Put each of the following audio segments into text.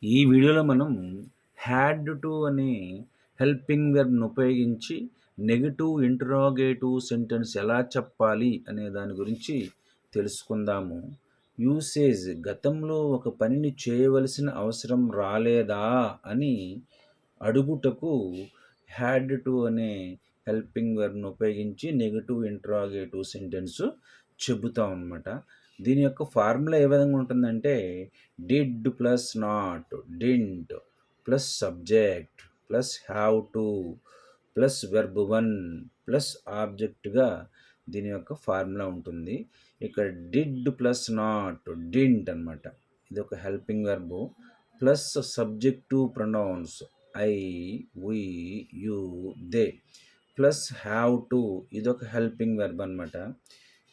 ఈ వీడియోలో మనం హ్యాడ్ టు అనే హెల్పింగ్ వెర్బ్‌ని ఉపయోగించి నెగెటివ్ ఇంటరాగేటివ్ సెంటెన్స్ ఎలా చెప్పాలి అనే దాని గురించి తెలుసుకుందాము. యూసేజ్ గతంలో ఒక పనిని చేయవలసిన అవసరం రాలేదా అని అడుగుటకు హ్యాడ్ టు అనే హెల్పింగ్ వెర్బ్‌ని ఉపయోగించి నెగెటివ్ ఇంటరాగేటివ్ సెంటెన్స్ చెబుతాం అన్నమాట. దీని యొక్క ఫార్ములా ఏ విధంగా ఉంటుందంటే did plus not, didn't plus subject plus have to plus verb one plus ఆబ్జెక్ట్గా దీని యొక్క ఫార్ములా ఉంటుంది. ఇక్కడ డిడ్ ప్లస్ నాట్ డింట్ అనమాట, ఇది ఒక helping verb plus subjective pronouns I, we, you, they plus have to, ఇదొక హెల్పింగ్ వెర్బ్ అనమాట.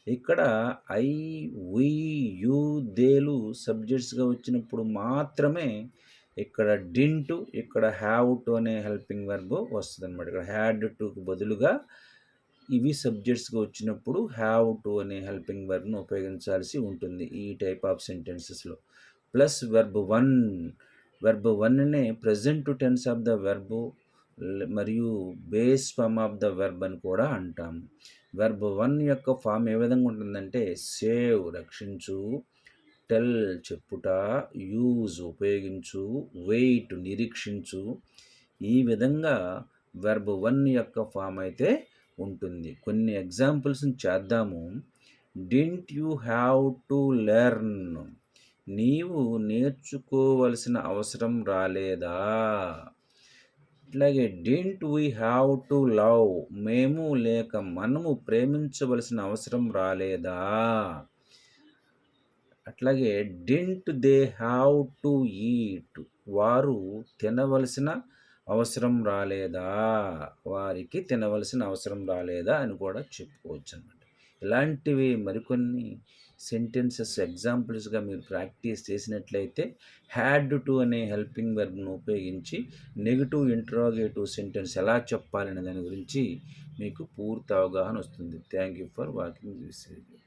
ఇక్కడ ఐ, వి, యు, దేలు సబ్జెక్ట్స్గా వచ్చినప్పుడు మాత్రమే ఇక్కడ డింటు, ఇక్కడ హ్యావ్ టు అనే హెల్పింగ్ వెర్బ్ వస్తుంది అనమాట. ఇక్కడ హ్యాడ్ టుకు బదులుగా ఇవి సబ్జెక్ట్స్గా వచ్చినప్పుడు హ్యావ్ టు అనే హెల్పింగ్ వెర్బ్ను ఉపయోగించాల్సి ఉంటుంది ఈ టైప్ ఆఫ్ సెంటెన్సెస్లో. ప్లస్ వెర్బ్ వన్, వెర్బ్ వన్నే present tense of the verb మరియు base form of the verb అని కూడా అంటాము. వెర్బ్ వన్ యొక్క ఫామ్ ఏ విధంగా ఉంటుందంటే సేవ్ రక్షించు, టెల్ చెప్పుట, యూజ్ ఉపయోగించు, వెయిట్ నిరీక్షించు, ఈ విధంగా వెర్బ్ వన్ యొక్క ఫామ్ అయితే ఉంటుంది. కొన్ని ఎగ్జాంపుల్స్ని చేద్దాము. Didn't you have to learn, నీవు నేర్చుకోవలసిన అవసరం రాలేదా. అట్లాగే didn't we have to love, మేము లేక మనము ప్రేమించవలసిన అవసరం రాలేదా. అట్లాగే didn't they have to eat, వారు తినవలసిన అవసరం రాలేదా, వారికి తినవలసిన అవసరం రాలేదా అని కూడా చెప్పుకోవచ్చు అన్నమాట. ఇలాంటివి మరికొన్ని సెంటెన్సెస్ ఎగ్జాంపుల్స్గా మీరు ప్రాక్టీస్ చేసినట్లయితే హ్యాడ్ టు అనే హెల్పింగ్ వెర్బ్ను ఉపయోగించి నెగటివ్ ఇంటరాగేటివ్ సెంటెన్స్ ఎలా చెప్పాలనే దాని గురించి మీకు పూర్తి అవగాహన వస్తుంది. Thank you for watching this video.